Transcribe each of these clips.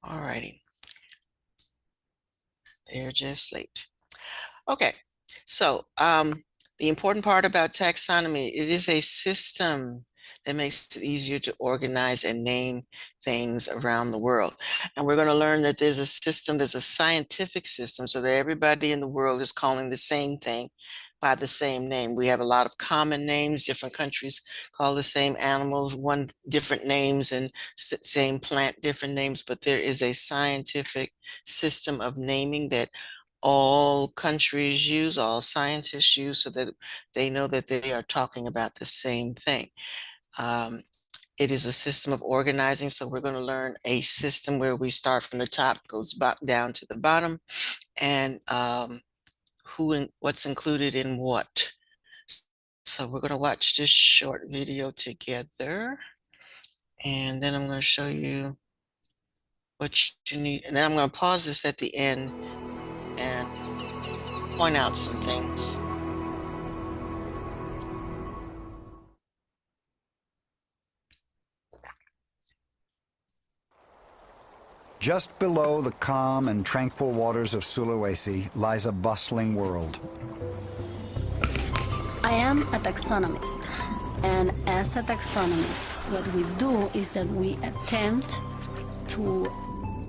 All righty. They're just late. Okay. So, the important part about taxonomy, it is a system that makes it easier to organize and name things around the world. And we're going to learn that there's a system, there's a scientific system, so that everybody in the world is calling the same thing by the same name. We have a lot of common names. Different countries call the same animals one different names, and same plant different names, but there is a scientific system of naming that all countries use, all scientists use, so that they know that they are talking about the same thing. Um, it is a system of organizing, so we're going to learn a system where we start from the top, goes back down to the bottom, and what's included in what. So we're going to watch this short video together, and then I'm going to show you what you need, and then I'm going to pause this at the end and point out some things. Just below the calm and tranquil waters of Sulawesi lies a bustling world. I am a taxonomist, and as a taxonomist, what we do is that we attempt to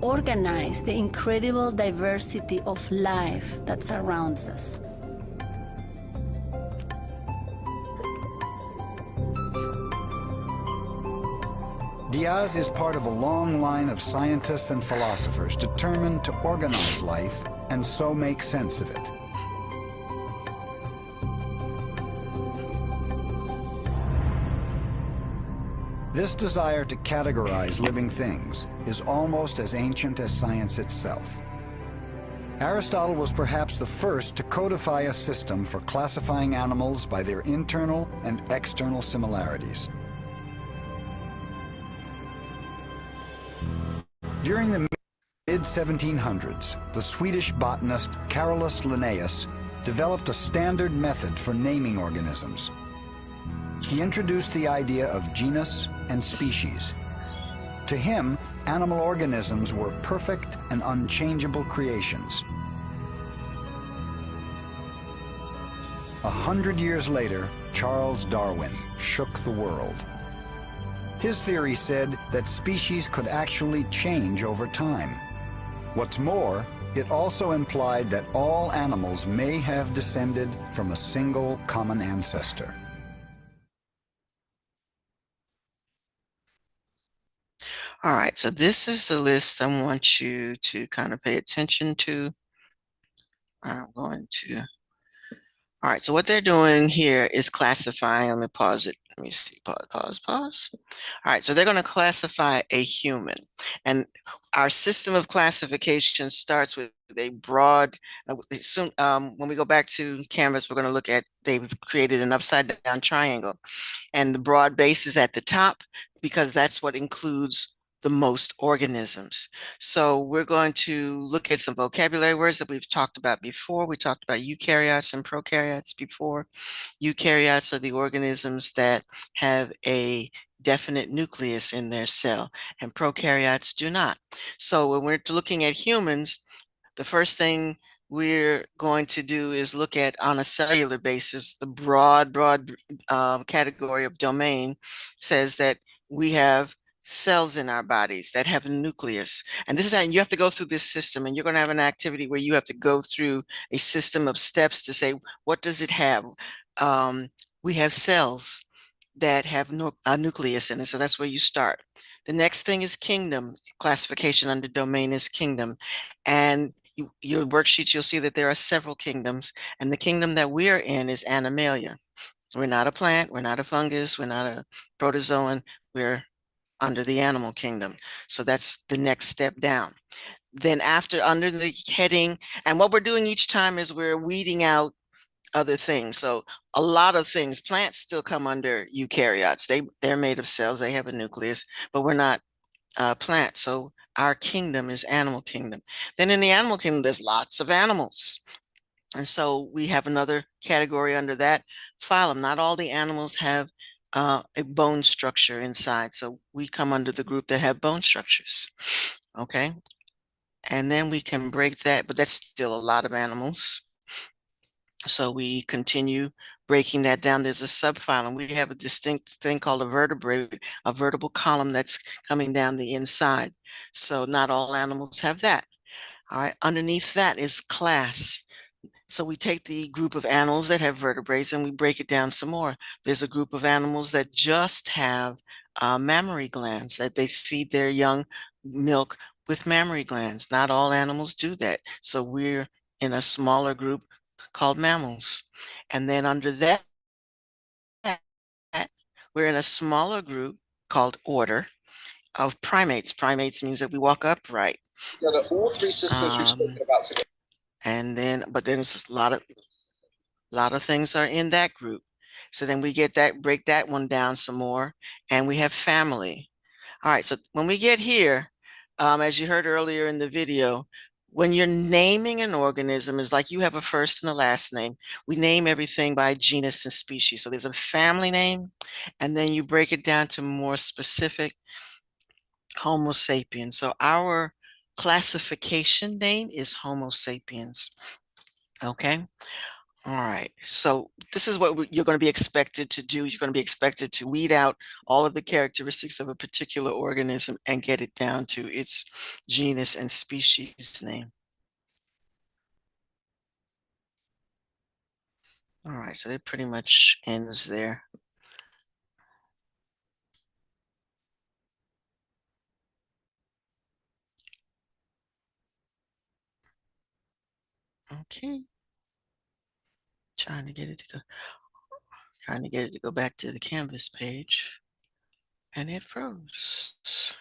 organize the incredible diversity of life that surrounds us. Diaz is part of a long line of scientists and philosophers determined to organize life and so make sense of it. This desire to categorize living things is almost as ancient as science itself. Aristotle was perhaps the first to codify a system for classifying animals by their internal and external similarities. During the mid-1700s, the Swedish botanist Carolus Linnaeus developed a standard method for naming organisms. He introduced the idea of genus and species. To him, animal organisms were perfect and unchangeable creations. 100 years later, Charles Darwin shook the world. His theory said that species could actually change over time. What's more, it also implied that all animals may have descended from a single common ancestor. All right, so this is the list I want you to kind of pay attention to. I'm going to, all right, so what they're doing here is classifying. Let me pause it. Let me see, pause. All right, so they're going to classify a human. And our system of classification starts with a broad, when we go back to Canvas, we're going to look at, they've created an upside down triangle. And the broad base is at the top because that's what includes the most organisms. So we're going to look at some vocabulary words that we've talked about before. We talked about eukaryotes and prokaryotes before. Eukaryotes are the organisms that have a definite nucleus in their cell, and prokaryotes do not. So when we're looking at humans, the first thing we're going to do is look at, on a cellular basis, the broad category of domain says that we have cells in our bodies that have a nucleus. And this is how you have to go through this system, and you're going to have an activity where you have to go through a system of steps to say, what does it have? We have cells that have a nucleus in it, so that's where you start. The next thing is kingdom. Classification under domain is kingdom. And your worksheets, you'll see that there are several kingdoms, and the kingdom that we are in is Animalia. We're not a plant, we're not a fungus, we're not a protozoan, we're under the animal kingdom. So that's the next step down. Then under the heading, and what we're doing each time is we're weeding out other things. So a lot of things, plants still come under eukaryotes. They're made of cells, they have a nucleus, but we're not plants. So our kingdom is animal kingdom. Then in the animal kingdom, there's lots of animals. And so we have another category under that, phylum. Not all the animals have a bone structure inside. So we come under the group that have bone structures. Okay. And then we can break that, but that's still a lot of animals. So we continue breaking that down. There's a subphylum. We have a distinct thing called a vertebrate, a vertebral column that's coming down the inside. So not all animals have that. All right. Underneath that is class. So we take the group of animals that have vertebrates and we break it down some more. There's a group of animals that just have mammary glands, that they feed their young milk with mammary glands. Not all animals do that. So we're in a smaller group called mammals. And then under that, we're in a smaller group called order of primates. Primates means that we walk upright. Together all three systems we've spoken about today. And then, but then it's a lot of things are in that group. So then we get that, break that one down some more, and we have family. All right, so when we get here, as you heard earlier in the video, when you're naming an organism, is like you have a first and a last name. We name everything by genus and species. So there's a family name, and then you break it down to more specific Homo sapiens. So our classification name is Homo sapiens. Okay. All right. So this is what you're going to be expected to do. You're going to be expected to weed out all of the characteristics of a particular organism and get it down to its genus and species name. All right. So it pretty much ends there. Okay. Trying to get it to go back to the Canvas page, and it froze.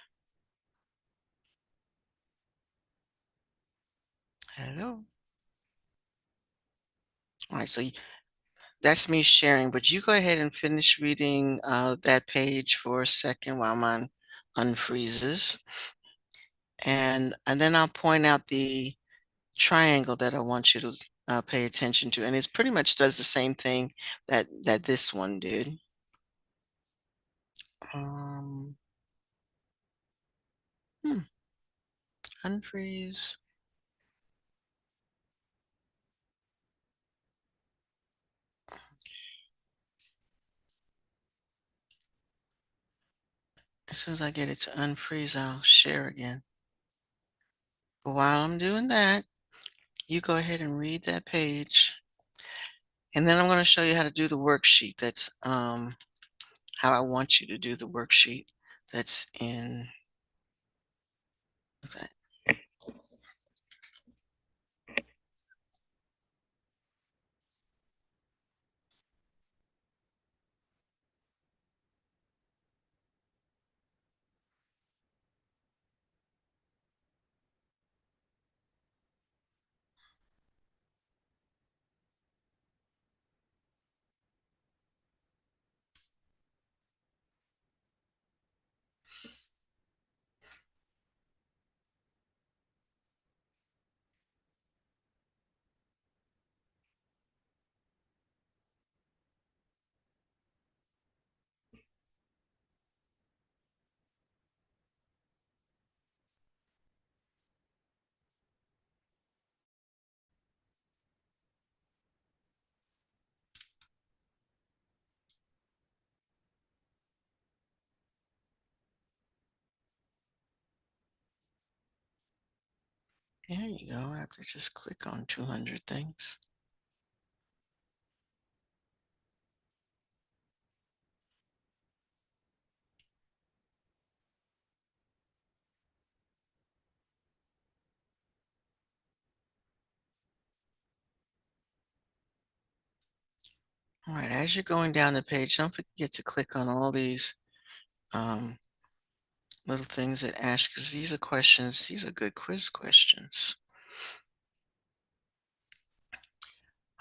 Hello. All right, so that's me sharing, but you go ahead and finish reading that page for a second while mine unfreezes. And then I'll point out the triangle that I want you to pay attention to. And it pretty much does the same thing that this one did. Um, Unfreeze. As soon as I get it to unfreeze, I'll share again. But while I'm doing that, you go ahead and read that page. And then I'm going to show you how to do the worksheet. That's how I want you to do the worksheet that's in. Okay. There you go. I have to just click on 200 things. All right, as you're going down the page, don't forget to click on all these little things that ask, because these are questions, these are good quiz questions.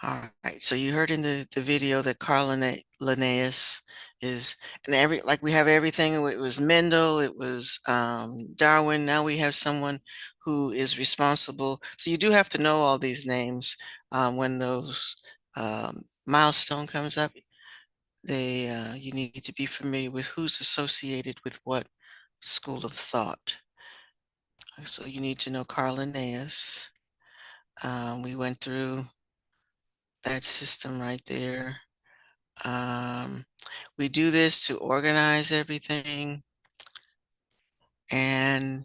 All right, so you heard in the video that Carl Linnaeus is, and like we have everything, it was Mendel, it was Darwin, now we have someone who is responsible. So you do have to know all these names when those milestone comes up. You need to be familiar with who's associated with what school of thought. So you need to know Carl Linnaeus. We went through that system right there. We do this to organize everything, and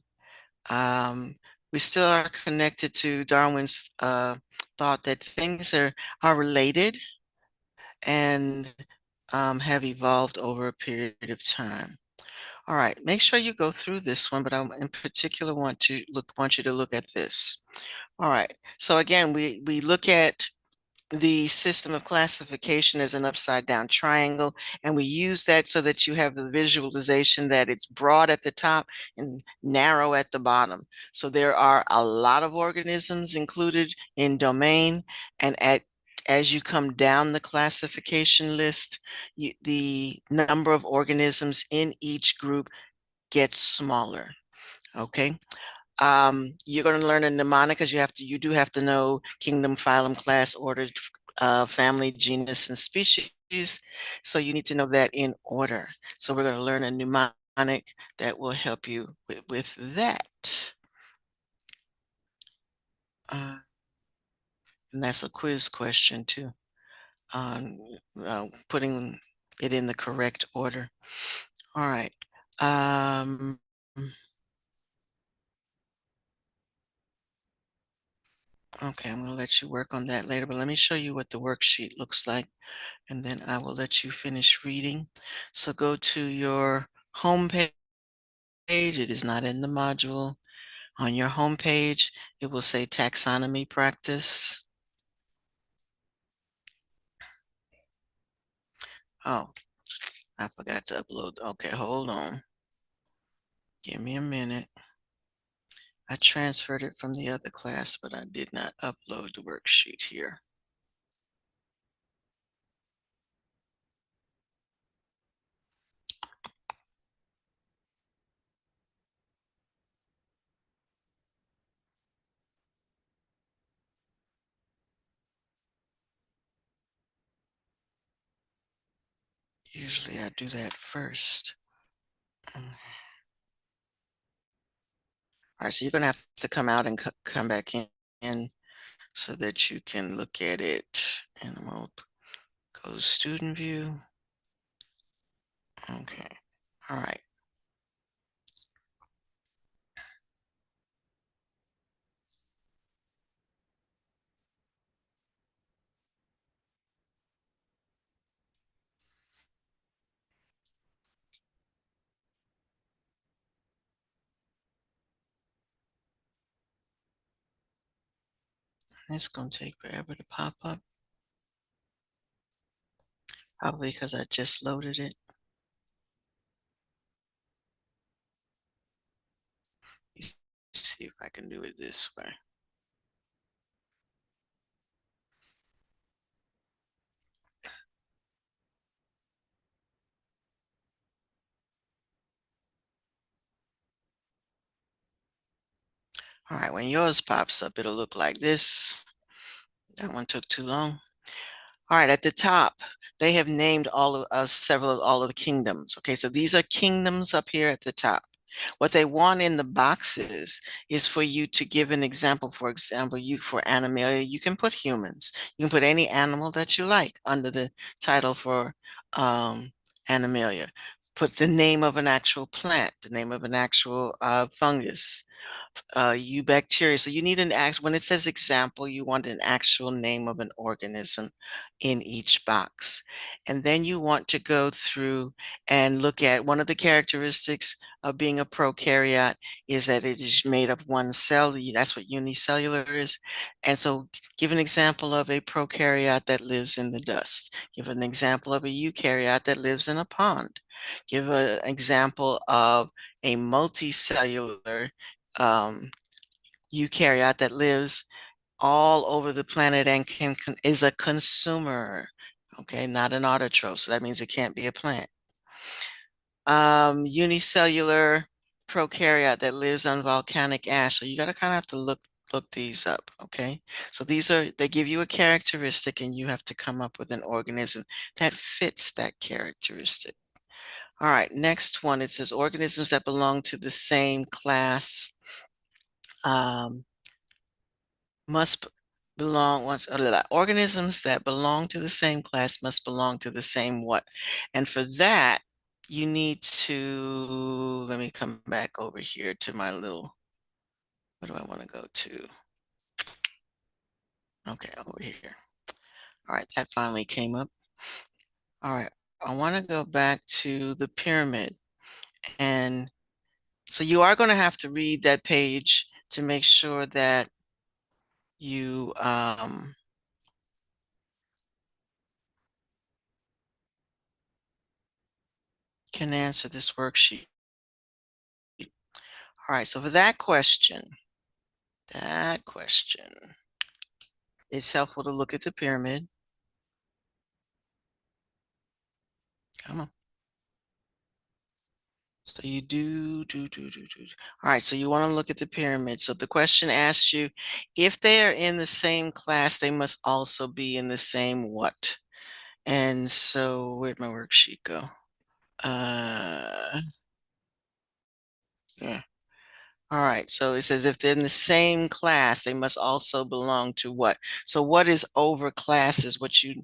we still are connected to Darwin's thought that things are related and have evolved over a period of time. All right, make sure you go through this one, but I in particular want you to look at this. All right, so again, we look at the system of classification as an upside down triangle, and we use that so that you have the visualization that it's broad at the top and narrow at the bottom. So there are a lot of organisms included in domain, and as you come down the classification list, the number of organisms in each group gets smaller. Okay. You're going to learn a mnemonic because you do have to know kingdom, phylum, class, order, family, genus, and species. So you need to know that in order. So we're going to learn a mnemonic that will help you with that. And that's a quiz question too, on putting it in the correct order. All right. Okay, I'm going to let you work on that later, but let me show you what the worksheet looks like, and then I will let you finish reading. So go to your home page. It is not in the module. On your home page, it will say taxonomy practice. Oh, I forgot to upload. Okay, hold on. Give me a minute. I transferred it from the other class, but I did not upload the worksheet here. Usually I do that first. All right, so you're going to have to come out and come back in so that you can look at it. And we'll go to student view. Okay, all right. It's going to take forever to pop up. Probably because I just loaded it. Let's see if I can do it this way. All right, when yours pops up, it'll look like this. That one took too long. All right, at the top, they have named all of all of the kingdoms. Okay, so these are kingdoms up here at the top. What they want in the boxes is for you to give an example. For example, for Animalia, you can put humans. You can put any animal that you like under the title for Animalia. Put the name of an actual plant, the name of an actual fungus, eubacteria. So you need when it says example, you want an actual name of an organism in each box. And then you want to go through and look at one of the characteristics of being a prokaryote is that it is made of one cell. That's what unicellular is. And so give an example of a prokaryote that lives in the dust. Give an example of a eukaryote that lives in a pond. Give an example of a multicellular eukaryote that lives all over the planet and is a consumer. Okay, not an autotroph. So that means it can't be a plant. Unicellular prokaryote that lives on volcanic ash. So you got to kind of have to look these up. Okay, so they give you a characteristic and you have to come up with an organism that fits that characteristic. All right, next one, it says organisms that belong to the same class must belong organisms that belong to the same class must belong to the same what? And for that, you need to, let me come back over here to my little, where do I want to go to? Okay, over here. All right, that finally came up. All right, I want to go back to the pyramid. And so you are going to have to read that page to make sure that you can answer this worksheet. All right, so for that question, it's helpful to look at the pyramid. Come on. So you do. All right, so you want to look at the pyramid. So the question asks you, if they are in the same class, they must also be in the same what? And so where'd my worksheet go? Yeah. All right, so it says if they're in the same class, they must also belong to what? So what is over class is what you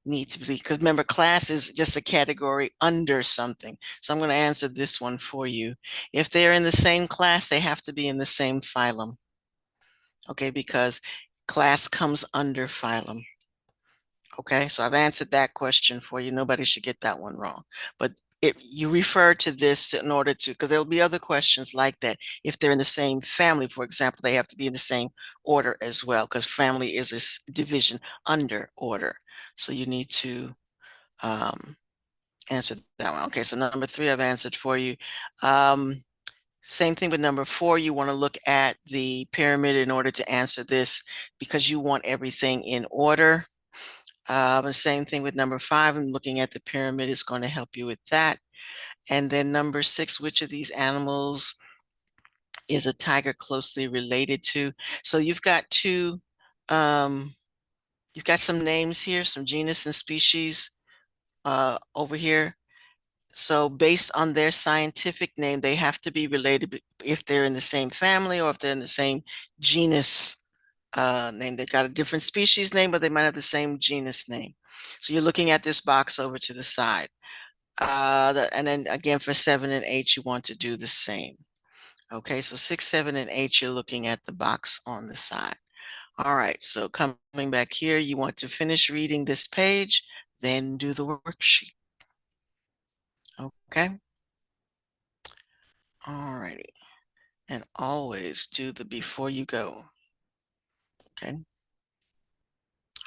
need to be, because remember, class is just a category under something. So I'm going to answer this one for you. If they're in the same class, they have to be in the same phylum. Okay, because class comes under phylum. Okay, so I've answered that question for you. Nobody should get that one wrong. But you refer to this in order to, because there'll be other questions like that. If they're in the same family, for example, they have to be in the same order as well, because family is a division under order. So you need to answer that one. Okay, so number 3 I've answered for you. Same thing with number 4. You want to look at the pyramid in order to answer this because you want everything in order. The same thing with number 5, and looking at the pyramid is going to help you with that. And then number 6, which of these animals is a tiger closely related to? So you've got you've got some names here, some genus and species over here. So based on their scientific name, they have to be related if they're in the same family or if they're in the same genus name. They've got a different species name, but they might have the same genus name. So you're looking at this box over to the side. And then again, for 7 and 8, you want to do the same. Okay, so 6, 7, and 8, you're looking at the box on the side. All right, so coming back here, you want to finish reading this page, then do the worksheet. Okay. All righty. And always do the before you go. Okay.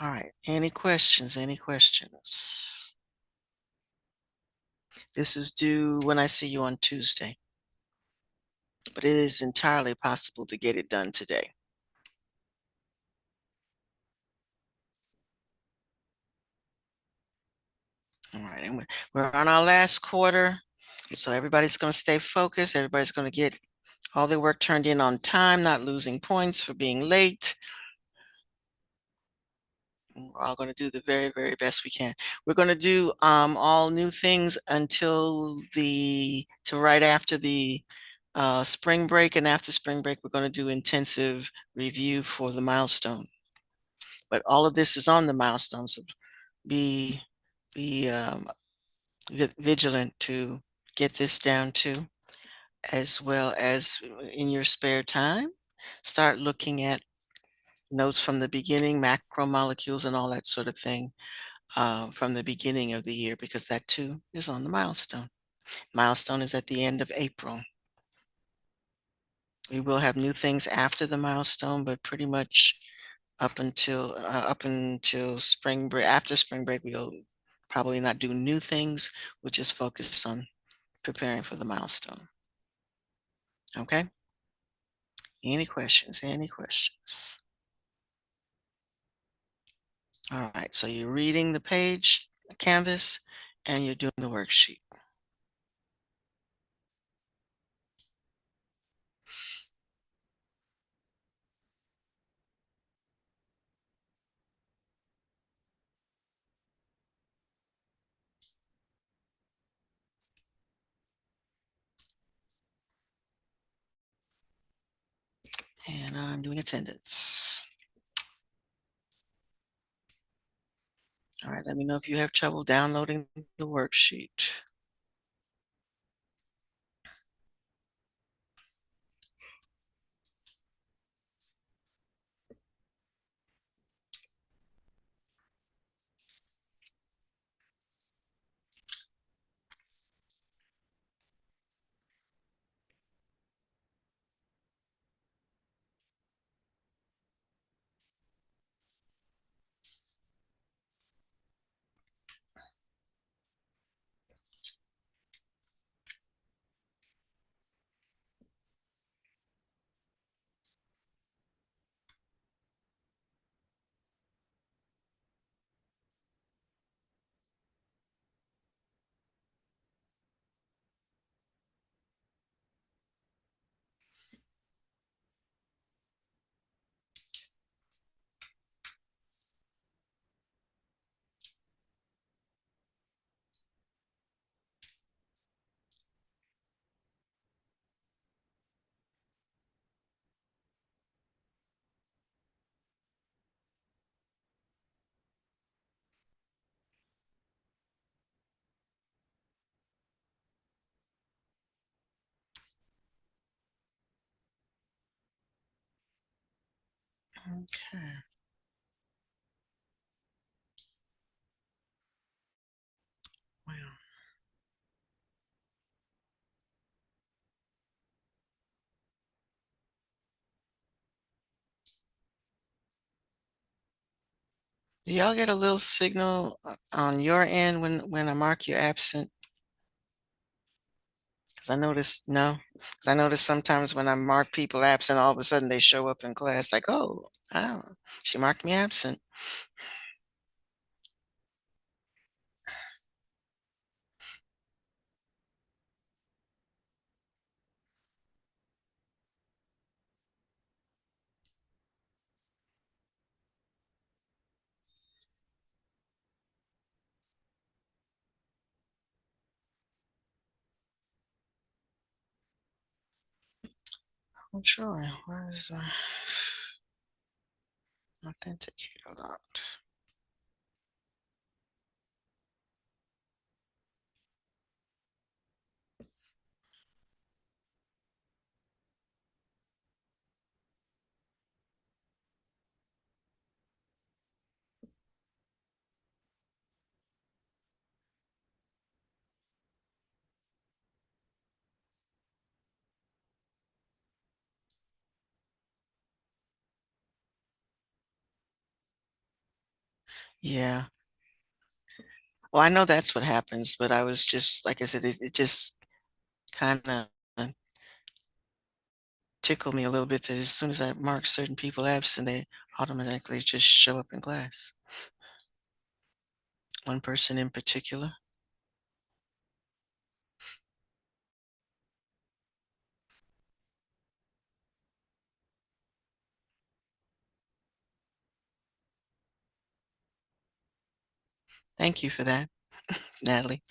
All right. Any questions? Any questions? This is due when I see you on Tuesday, but it is entirely possible to get it done today. All right, and we're on our last quarter, so everybody's going to stay focused. Everybody's going to get all their work turned in on time, not losing points for being late. We're all going to do the very, very best we can. We're going to do all new things until right after the spring break, and after spring break, we're going to do intensive review for the milestone. But all of this is on the milestone, so be vigilant to get this down too, as well as in your spare time, start looking at notes from the beginning, macromolecules and all that sort of thing from the beginning of the year, because that too is on the milestone. Milestone is at the end of April. We will have new things after the milestone, but pretty much up until spring break. After spring break, we'll probably not do new things. We'll just focus on preparing for the milestone. Okay. Any questions? Any questions? All right. So you're reading the page, Canvas, and you're doing the worksheet. And I'm doing attendance. All right, let me know if you have trouble downloading the worksheet. Okay. Well, do y'all get a little signal on your end when I mark you absent? Because I noticed, no, because I noticed sometimes when I mark people absent, all of a sudden they show up in class like, oh, she marked me absent. I'm sure. Where is authenticator locked? Yeah. Well, I know that's what happens, but I was just, like I said, it just kind of tickled me a little bit that as soon as I mark certain people absent, they automatically just show up in class. One person in particular. Thank you for that, Natalie.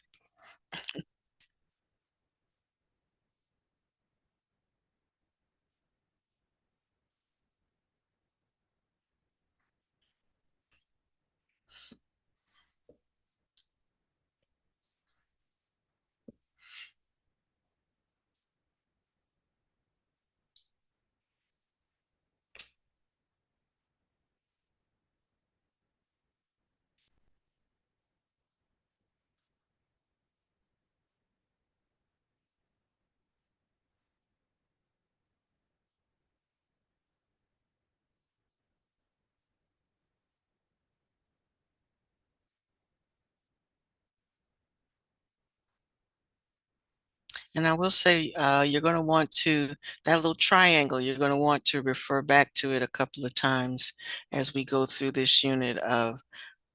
And I will say, you're going to want to, that little triangle, you're going to want to refer back to it a couple of times as we go through this unit of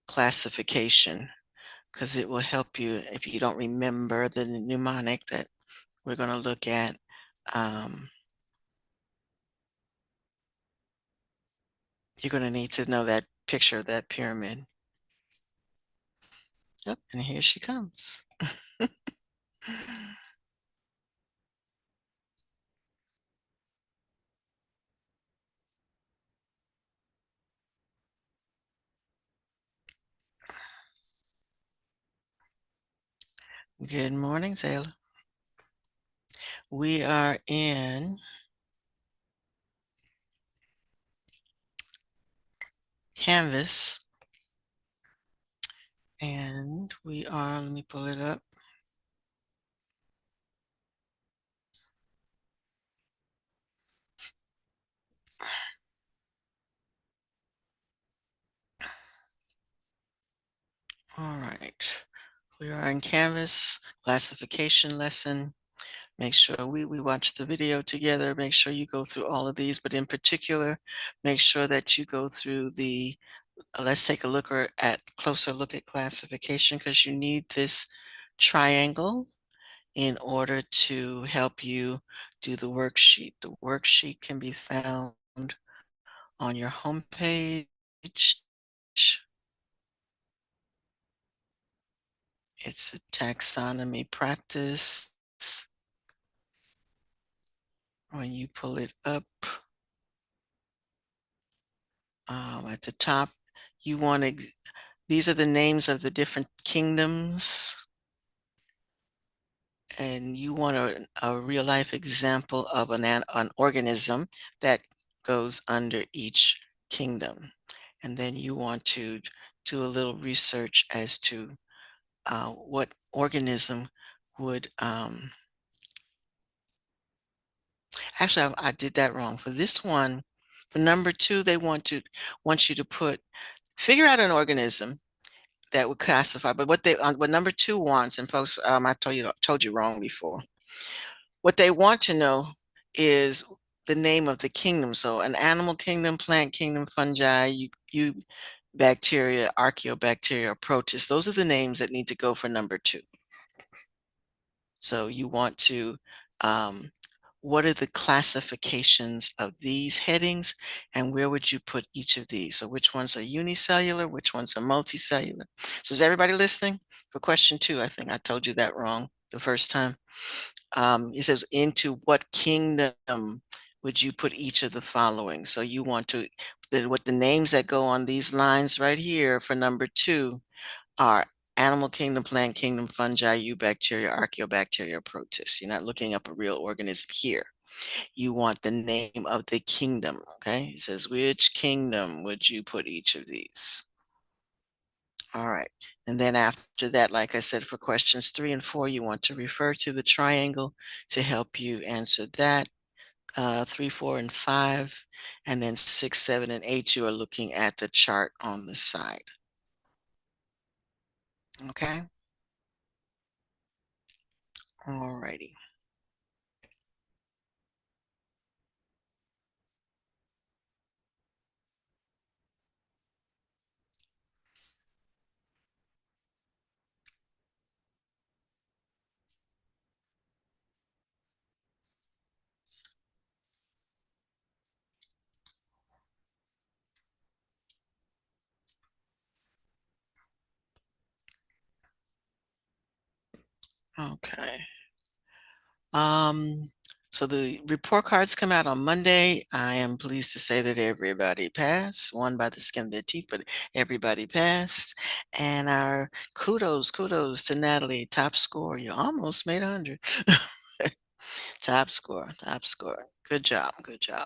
classification, because it will help you if you don't remember the mnemonic that we're going to look at. You're going to need to know that picture of that pyramid. Yep, and here she comes. Good morning, Zayla. We are in Canvas, and we are, let me pull it up. All right, we are in Canvas classification lesson. Make sure we watch the video together. Make sure you go through all of these, but in particular, make sure that you go through the, let's take a look at closer look at classification, because you need this triangle in order to help you do the worksheet. The worksheet can be found on your homepage. It's a taxonomy practice. When you pull it up, at the top, you want to, these are the names of the different kingdoms, and you want a real life example of an organism that goes under each kingdom. And then you want to do a little research as to what organism would, actually, I did that wrong. For this one, for number 2, they want you to figure out an organism that would classify. But what number 2 wants, and folks, I told you wrong before. What they want to know is the name of the kingdom. So an animal kingdom, plant kingdom, fungi, you bacteria, archaeobacteria, protists. Those are the names that need to go for number 2. So you want to, what are the classifications of these headings, and where would you put each of these? So which ones are unicellular, which ones are multicellular? So is everybody listening? For question 2, I think I told you that wrong the first time. It says, into what kingdom would you put each of the following? So you want to, what the names that go on these lines right here for number 2 are animal kingdom, plant kingdom, fungi, eubacteria, archaeobacteria, protists. You're not looking up a real organism here. You want the name of the kingdom, okay? It says, which kingdom would you put each of these? All right. And then after that, like I said, for questions 3 and 4, you want to refer to the triangle to help you answer that. 3, 4, and 5, and then 6, 7, and 8, you are looking at the chart on the side. Okay. All righty. Okay. So the report cards come out on Monday. I am pleased to say that everybody passed, one by the skin of their teeth, but everybody passed. And our kudos to Natalie, top score. You almost made 100. Top score, top score. Good job, good job.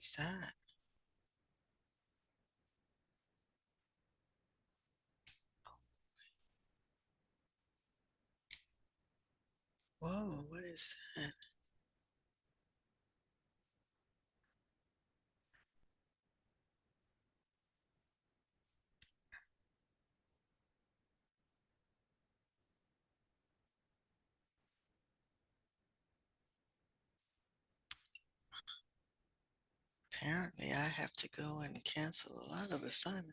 is that? Whoa, what is that? Apparently, I have to go and cancel a lot of assignments.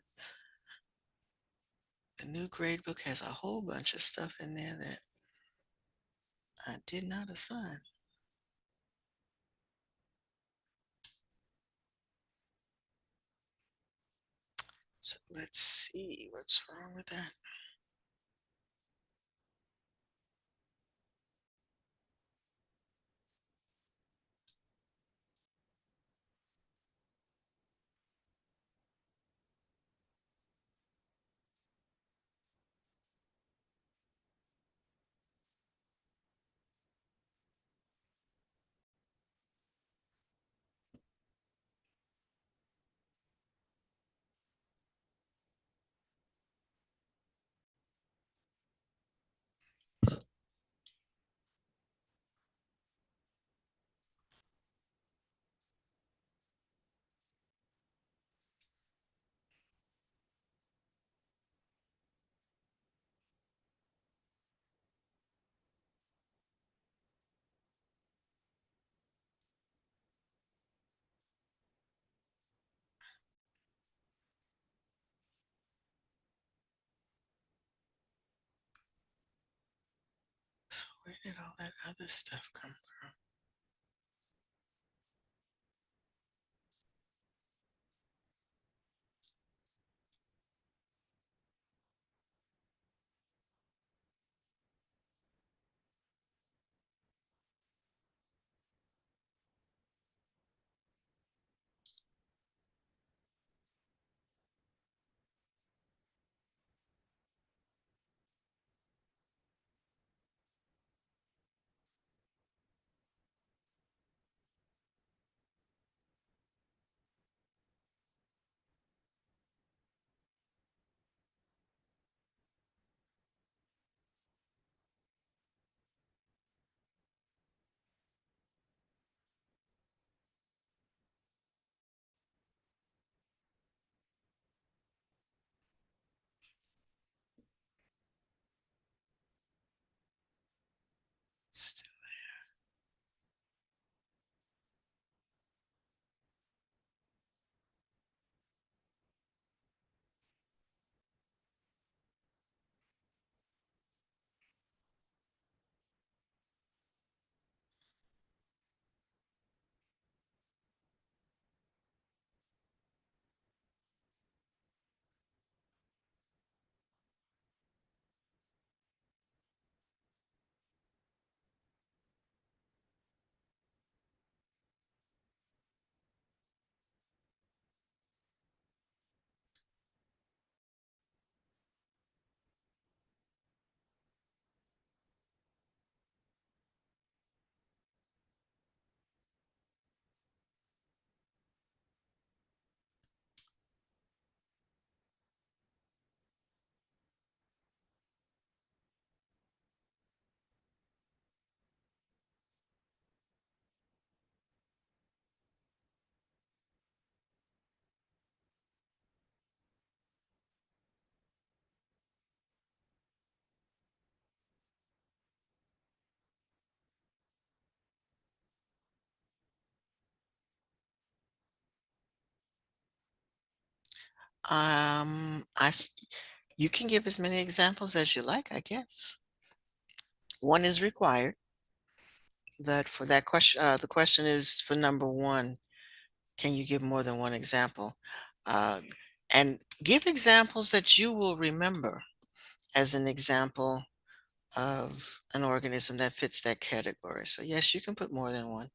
The new grade book has a whole bunch of stuff in there that I did not assign. So let's see what's wrong with that. So where did all that other stuff come from? Still, I you can give as many examples as you like, I guess. One is required, but for that question, the question is for number one, can you give more than one example? Uh, and give examples that you will remember as an example of an organism that fits that category. So yes, you can put more than one.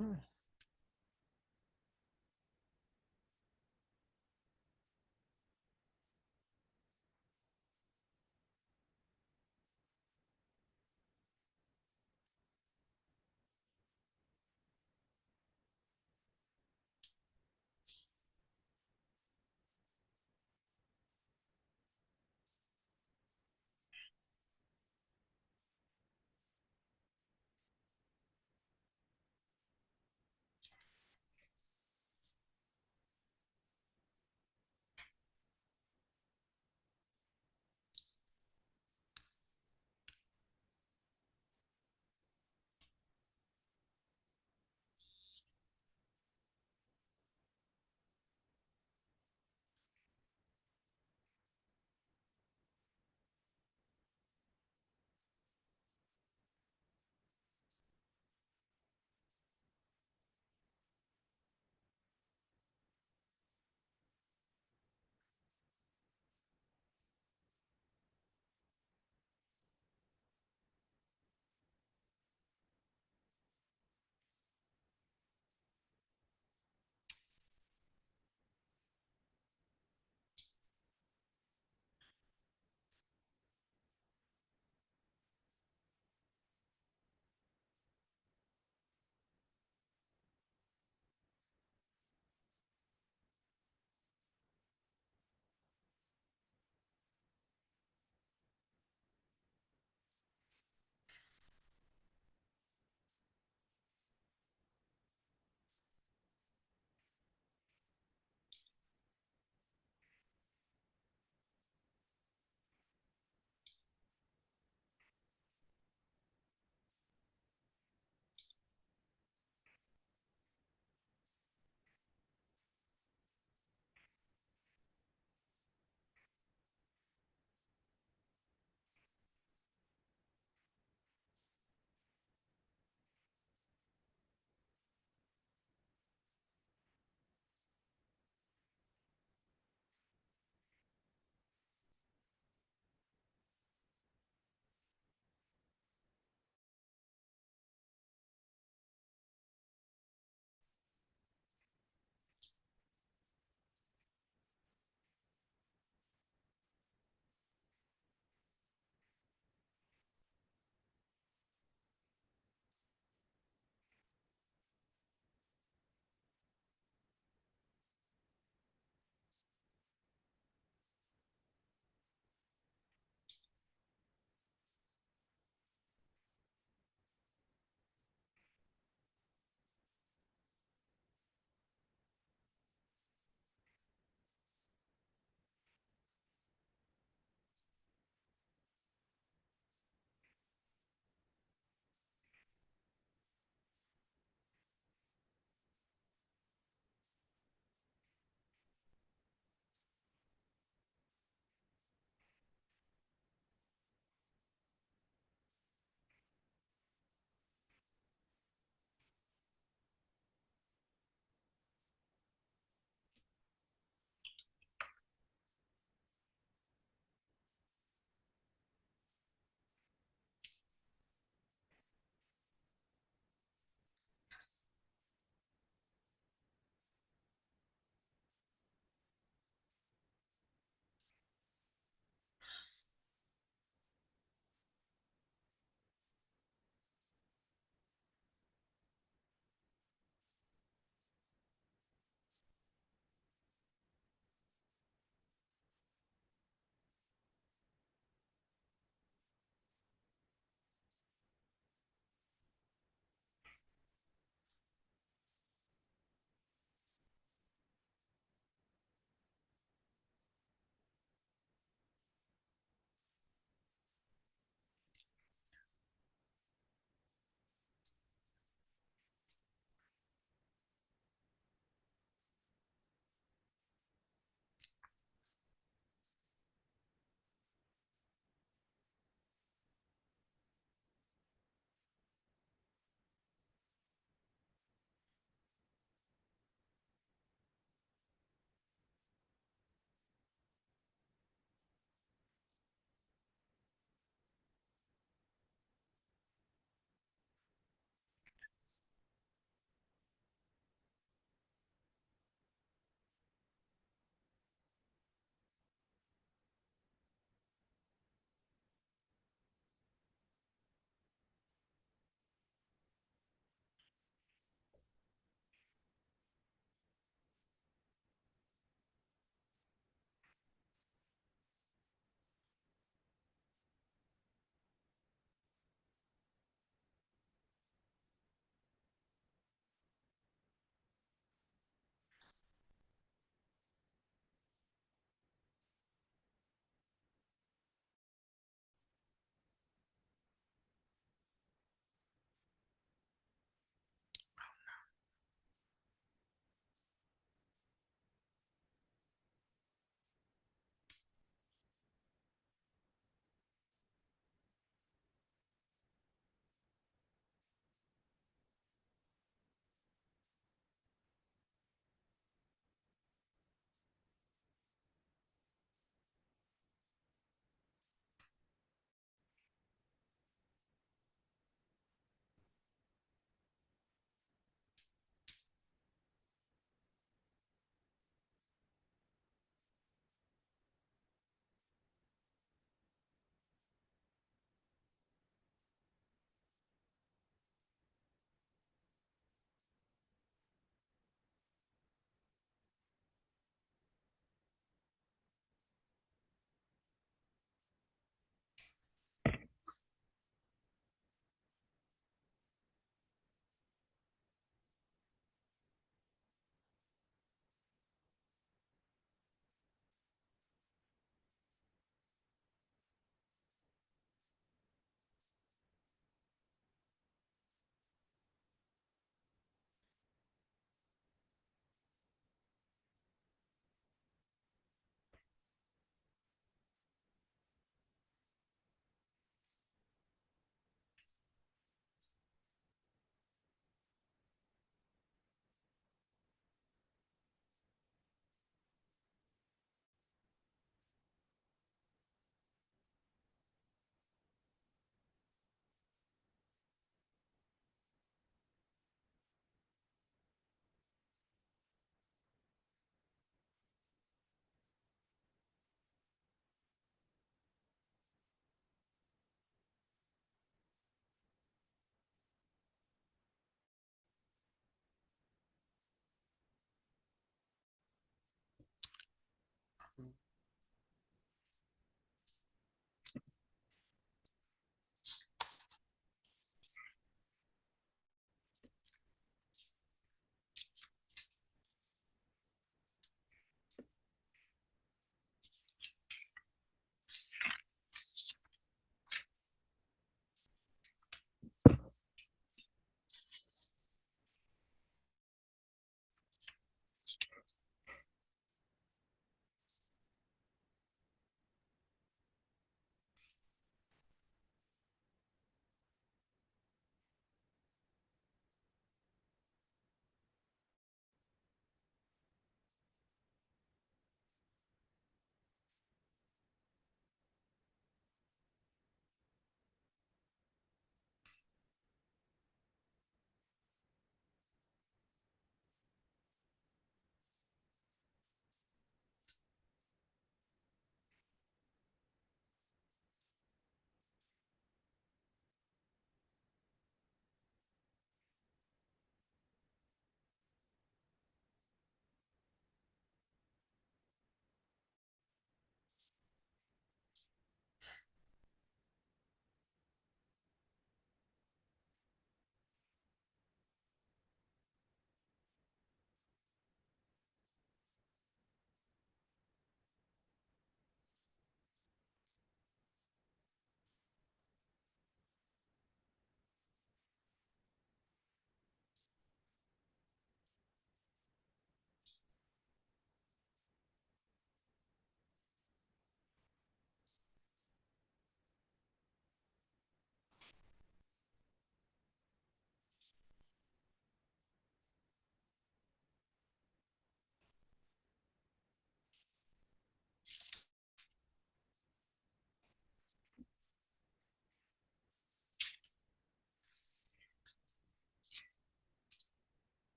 Mm.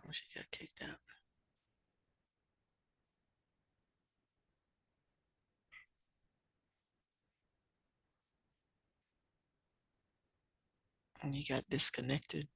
come she got kicked out? And you got disconnected.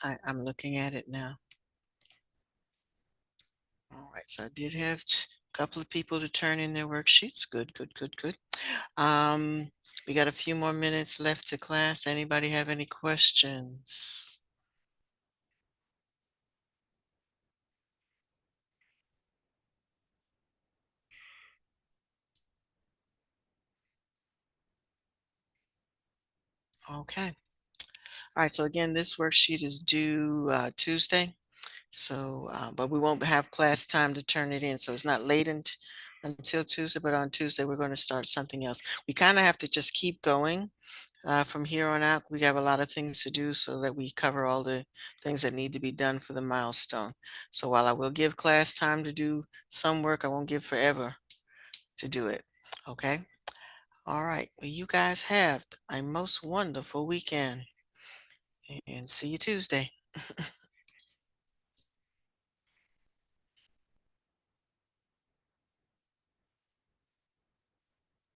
I'm looking at it now. All right, so I did have a couple of people to turn in their worksheets. Good, good, good, good. We got a few more minutes left to class. Anybody have any questions? Okay. All right, so again, this worksheet is due Tuesday. So, but we won't have class time to turn it in. So it's not late until Tuesday, but on Tuesday, we're going to start something else. We kind of have to just keep going from here on out. We have a lot of things to do so that we cover all the things that need to be done for the milestone. So while I will give class time to do some work, I won't give forever to do it. Okay. All right. Well, you guys have a most wonderful weekend and see you Tuesday.